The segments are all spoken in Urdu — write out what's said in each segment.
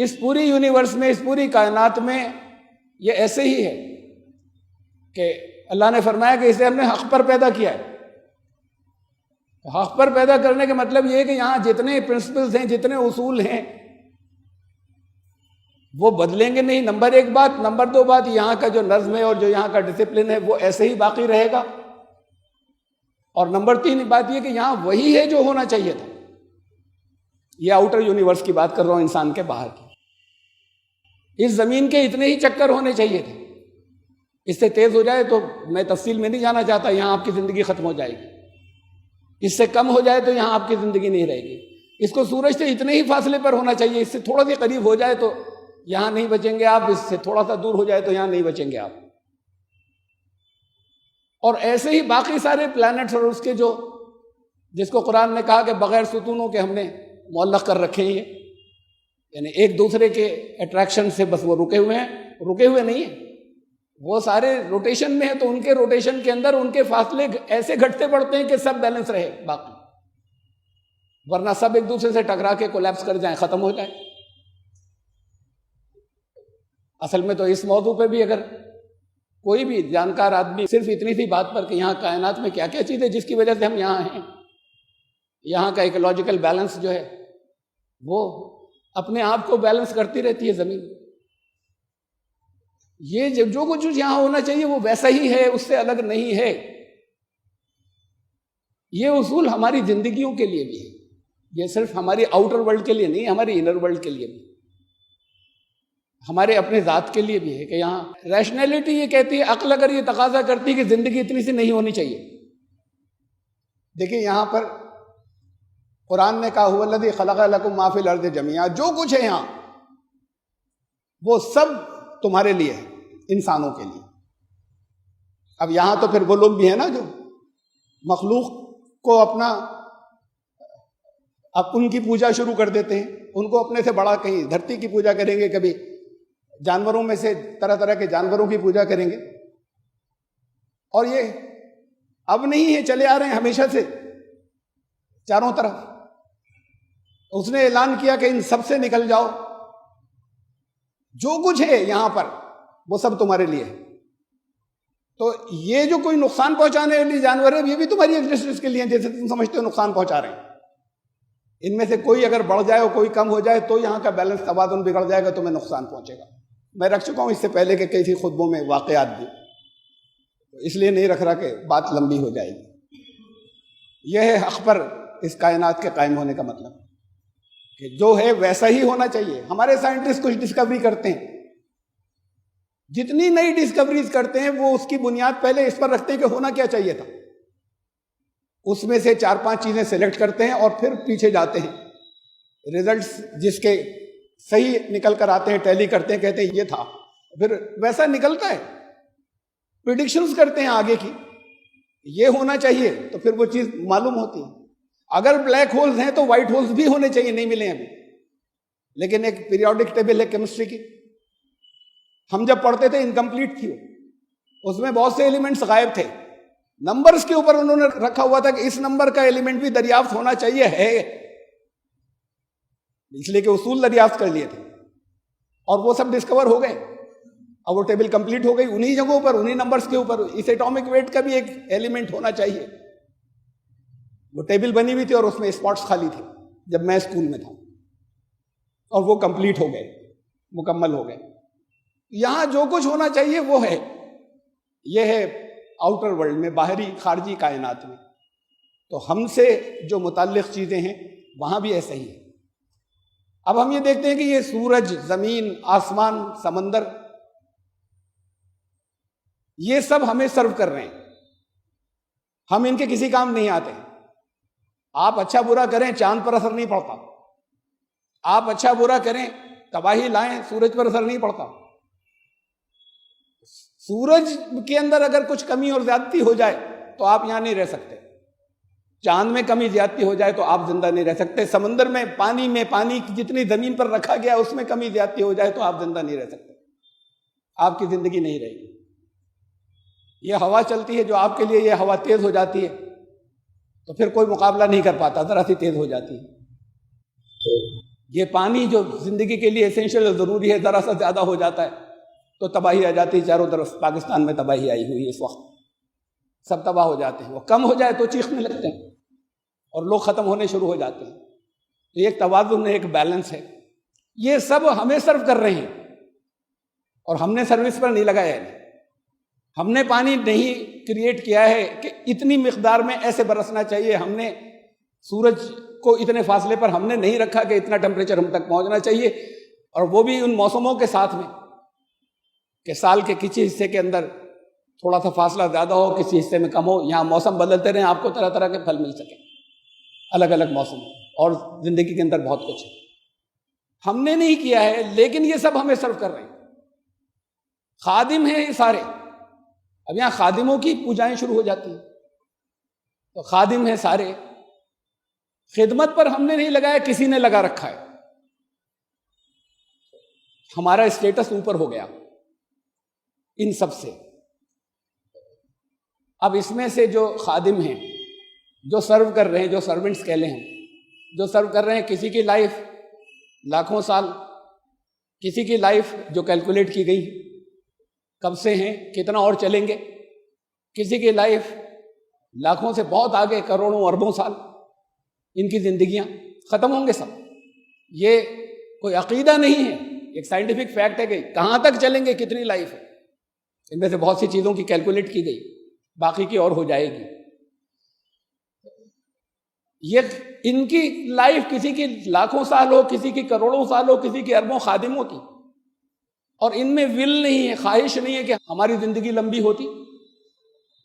اس پوری یونیورس میں، اس پوری کائنات میں یہ ایسے ہی ہے کہ اللہ نے فرمایا کہ اسے ہم نے حق پر پیدا کیا ہے۔ حق پر پیدا کرنے کا مطلب یہ ہے کہ یہاں جتنے پرنسپلز ہیں، جتنے اصول ہیں، وہ بدلیں گے نہیں، نمبر ایک بات۔ نمبر دو بات، یہاں کا جو نظم ہے اور جو یہاں کا ڈسپلن ہے وہ ایسے ہی باقی رہے گا۔ اور نمبر تین بات یہ کہ یہاں وہی ہے جو ہونا چاہیے تھا۔ یہ آؤٹر یونیورس کی بات کر رہا ہوں، انسان کے باہر کی۔ اس زمین کے اتنے ہی چکر ہونے چاہیے تھے۔ اس سے تیز ہو جائے تو میں تفصیل میں نہیں جانا چاہتا، یہاں آپ کی زندگی ختم ہو جائے گی۔ اس سے کم ہو جائے تو یہاں آپ کی زندگی نہیں رہے گی۔ اس کو سورج سے اتنے ہی فاصلے پر ہونا چاہیے، اس سے تھوڑا سا قریب ہو جائے تو یہاں نہیں بچیں گے آپ، اس سے تھوڑا سا دور ہو جائے تو یہاں نہیں بچیں گے آپ۔ اور ایسے ہی باقی سارے پلانٹس اور اس کے جو، جس کو قرآن نے کہا کہ بغیر ستونوں کے ہم نے معلق کر رکھے ہیں، یعنی ایک دوسرے کے اٹریکشن سے بس وہ رکے ہوئے ہیں، رکے ہوئے نہیں ہیں، وہ سارے روٹیشن میں ہیں، تو ان کے روٹیشن کے اندر ان کے فاصلے ایسے گھٹتے پڑتے ہیں کہ سب بیلنس رہے باقی، ورنہ سب ایک دوسرے سے ٹکرا کے کولیپس کر جائیں، ختم ہو جائیں۔ اصل میں تو اس موضوع پہ بھی اگر کوئی بھی جانکار آدمی صرف اتنی سی بات پر کہ یہاں کائنات میں کیا کیا چیز ہے جس کی وجہ سے ہم یہاں ہیں، یہاں کا ایکولوجیکل بیلنس جو ہے وہ اپنے آپ کو بیلنس کرتی رہتی ہے زمین۔ یہ جو کچھ یہاں ہونا چاہیے وہ ویسا ہی ہے، اس سے الگ نہیں ہے۔ یہ اصول ہماری زندگیوں کے لیے بھی ہے، یہ صرف ہماری آؤٹر ورلڈ کے لیے نہیں، ہماری انر ورلڈ کے لیے بھی، ہمارے اپنے ذات کے لیے بھی ہے۔ کہ یہاں ریشنلٹی یہ کہتی ہے، عقل اگر یہ تقاضا کرتی ہے کہ زندگی اتنی سی نہیں ہونی چاہیے۔ دیکھیں یہاں پر قرآن نے کہا هو الذی خلق لکم ما فی الارض جمیعا، جو کچھ ہے یہاں وہ سب تمہارے لیے ہے، انسانوں کے لیے۔ اب یہاں تو پھر وہ لوگ بھی ہیں نا جو مخلوق کو اپنا، اب ان کی پوجا شروع کر دیتے ہیں، ان کو اپنے سے بڑا، کہیں دھرتی کی پوجا کریں گے، کبھی جانوروں میں سے طرح طرح کے جانوروں کی پوجا کریں گے۔ اور یہ اب نہیں ہے، چلے آ رہے ہیں ہمیشہ سے چاروں طرف۔ اس نے اعلان کیا کہ ان سب سے نکل جاؤ، جو کچھ ہے یہاں پر وہ سب تمہارے لیے ہے۔ تو یہ جو کوئی نقصان پہنچانے والی جانور ہے، یہ بھی تمہاری ایگزسٹنس کے لیے ہیں، جیسے تم سمجھتے ہو نقصان پہنچا رہے ہیں۔ ان میں سے کوئی اگر بڑھ جائے اور کوئی کم ہو جائے تو یہاں کا بیلنس توازن بگڑ جائے گا، تمہیں نقصان پہنچے گا۔ میں رکھ چکا ہوں اس سے پہلے کہ کئی خطبوں میں واقعات بھی، اس لیے نہیں رکھ رہا کہ بات لمبی ہو جائے گی۔ یہ ہے حق پر اس کائنات کے قائم ہونے کا مطلب، کہ جو ہے ویسا ہی ہونا چاہیے۔ ہمارے سائنٹسٹ کچھ ڈسکوری کرتے ہیں، جتنی نئی ڈسکوریز کرتے ہیں وہ اس کی بنیاد پہلے اس پر رکھتے ہیں کہ ہونا کیا چاہیے تھا، اس میں سے 4-5 چیزیں سلیکٹ کرتے ہیں اور پھر پیچھے جاتے ہیں، ریزلٹس جس کے صحیح نکل کر آتے ہیں ٹیلی کرتے ہیں، کہتے ہیں یہ تھا، پھر ویسا نکلتا ہے۔ پریڈکشنز کرتے ہیں آگے کی، یہ ہونا چاہیے، تو پھر وہ چیز معلوم ہوتی ہے۔ اگر بلیک ہولز ہیں تو وائٹ ہولز بھی ہونے چاہیے، نہیں ملے ابھی، لیکن ایک پیریوڈک ٹیبل ہے کیمسٹری کی، ہم جب پڑھتے تھے انکمپلیٹ تھی، اس میں بہت سے ایلیمنٹس غائب تھے، نمبرز کے اوپر انہوں نے رکھا ہوا تھا کہ اس نمبر کا ایلیمنٹ بھی دریافت ہونا چاہیے، ہے، اس لیے کہ اصول دریافت کر لیے تھے، اور وہ سب ڈسکور ہو گئے، اور وہ ٹیبل کمپلیٹ ہو گئی انہی جگہوں پر، انہی نمبرز کے اوپر۔ اس ایٹامک ویٹ کا بھی ایک ایلیمنٹ ہونا چاہیے، وہ ٹیبل بنی ہوئی تھی اور اس میں اسپاٹس خالی تھے جب میں اسکول میں تھا، اور وہ کمپلیٹ ہو گئے، مکمل ہو گئے۔ یہاں جو کچھ ہونا چاہیے وہ ہے، یہ ہے آؤٹر ورلڈ میں، باہری خارجی کائنات میں۔ تو ہم سے جو متعلق چیزیں ہیں وہاں بھی ایسا ہی ہے۔ اب ہم یہ دیکھتے ہیں کہ یہ سورج، زمین، آسمان، سمندر، یہ سب ہمیں سرو کر رہے ہیں، ہم ان کے کسی کام نہیں آتے۔ آپ اچھا برا کریں، چاند پر اثر نہیں پڑتا، آپ اچھا برا کریں، تباہی لائیں، سورج پر اثر نہیں پڑتا۔ سورج کے اندر اگر کچھ کمی اور زیادتی ہو جائے تو آپ یہاں نہیں رہ سکتے، چاند میں کمی زیادتی ہو جائے تو آپ زندہ نہیں رہ سکتے، سمندر میں پانی جتنی زمین پر رکھا گیا اس میں کمی زیادتی ہو جائے تو آپ زندہ نہیں رہ سکتے، آپ کی زندگی نہیں رہے گی۔ یہ ہوا چلتی ہے جو آپ کے لیے، یہ ہوا تیز ہو جاتی ہے تو پھر کوئی مقابلہ نہیں کر پاتا، ذرا سی تیز ہو جاتی ہے۔ تو یہ پانی جو زندگی کے لیے اسینشیل اور ضروری ہے ذرا سا زیادہ ہو جاتا ہے تو تباہی آ جاتی ہے. چاروں طرف پاکستان میں تباہی آئی ہوئی ہے اس وقت, سب تباہ ہو جاتے ہیں. وہ کم ہو جائے تو چیخنے لگتے ہیں اور لوگ ختم ہونے شروع ہو جاتے ہیں. تو ایک توازن ہے, ایک بیلنس ہے. یہ سب ہمیں سرو کر رہے ہیں اور ہم نے سروس پر نہیں لگایا ہے. ہم نے پانی نہیں کریٹ کیا ہے کہ اتنی مقدار میں ایسے برسنا چاہیے. ہم نے سورج کو اتنے فاصلے پر ہم نے نہیں رکھا کہ اتنا ٹمپریچر ہم تک پہنچنا چاہیے, اور وہ بھی ان موسموں کے ساتھ میں کہ سال کے کسی حصے کے اندر تھوڑا سا فاصلہ زیادہ ہو, کسی حصے میں کم ہو. یہاں موسم بدلتے رہیں, آپ کو طرح طرح کے پھل مل سکیں, الگ الگ موسم, اور زندگی کے اندر بہت کچھ ہے. ہم نے نہیں کیا ہے, لیکن یہ سب ہمیں سرو کر رہے ہیں. خادم ہیں یہ سارے. اب یہاں خادموں کی پوجائیں شروع ہو جاتی ہیں. تو خادم ہیں سارے, خدمت پر ہم نے نہیں لگایا, کسی نے لگا رکھا ہے. ہمارا اسٹیٹس اوپر ہو گیا ان سب سے. اب اس میں سے جو خادم ہیں, جو سرو کر رہے ہیں, جو سرونٹس کہہ لیں ہم, جو سرو کر رہے ہیں, کسی کی لائف لاکھوں سال, کسی کی لائف جو کیلکولیٹ کی گئی کب سے ہیں, کتنا اور چلیں گے. کسی کی لائف لاکھوں سے بہت آگے, کروڑوں اربوں سال. ان کی زندگیاں ختم ہوں گے سب. یہ کوئی عقیدہ نہیں ہے, ایک سائنٹیفک فیکٹ ہے کہ کہاں تک چلیں گے, کتنی لائف ہے. ان میں سے بہت سی چیزوں کی کیلکولیٹ کی گئی, باقی کی اور ہو جائے گی. یہ ان کی لائف کسی کی لاکھوں سال ہو, کسی کی کروڑوں سال ہو, کسی کی اربوں خادموں کی, اور ان میں ول نہیں ہے, خواہش نہیں ہے کہ ہماری زندگی لمبی ہوتی.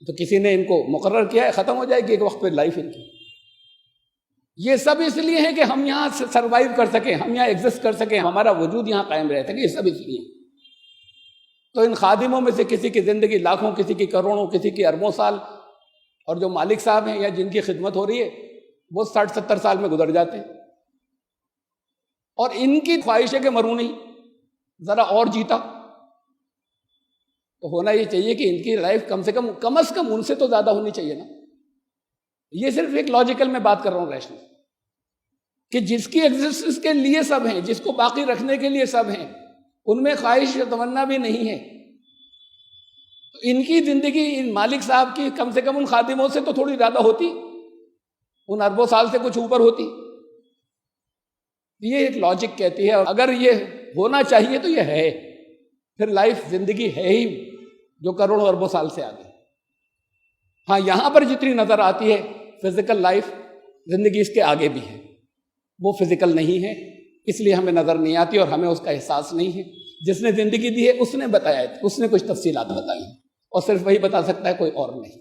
تو کسی نے ان کو مقرر کیا ہے, ختم ہو جائے گی ایک وقت پہ لائف ان کی. یہ سب اس لیے ہے کہ ہم یہاں سروائیو کر سکیں, ہم یہاں ایگزسٹ کر سکیں, ہمارا وجود یہاں قائم رہ سکے. یہ سب اس لیے. تو ان خادموں میں سے کسی کی زندگی لاکھوں, کسی کی کروڑوں, کسی کی اربوں سال, اور جو مالک صاحب ہیں یا جن کی خدمت ہو رہی ہے وہ 60-70 سال میں گزر جاتے ہیں. اور ان کی خواہش ہے کہ مروں نہیں, ذرا اور جیتا. تو ہونا یہ چاہیے کہ ان کی لائف کم از کم ان سے تو زیادہ ہونی چاہیے نا. یہ صرف ایک لاجیکل میں بات کر رہا ہوں, ریشنل, کہ جس کی ایگزسٹنس کے لیے سب ہیں, جس کو باقی رکھنے کے لیے سب ہیں, ان میں خواہش یا تمنا بھی نہیں ہے. تو ان کی زندگی ان مالک صاحب کی کم سے کم ان خادموں سے تو تھوڑی زیادہ ہوتی, ان اربوں سال سے کچھ اوپر ہوتی. یہ ایک لاجک کہتی ہے. اور اگر یہ ہونا چاہیے تو یہ ہے, پھر لائف زندگی ہے ہی جو کروڑوں اربوں سال سے آگے. ہاں یہاں پر جتنی نظر آتی ہے فزیکل لائف, زندگی اس کے آگے بھی ہے. وہ فزیکل نہیں ہے, اس لیے ہمیں نظر نہیں آتی اور ہمیں اس کا احساس نہیں ہے. جس نے زندگی دی ہے اس نے بتایا ہے, اس نے کچھ تفصیلات بتائی ہیں, اور صرف وہی بتا سکتا ہے, کوئی اور نہیں.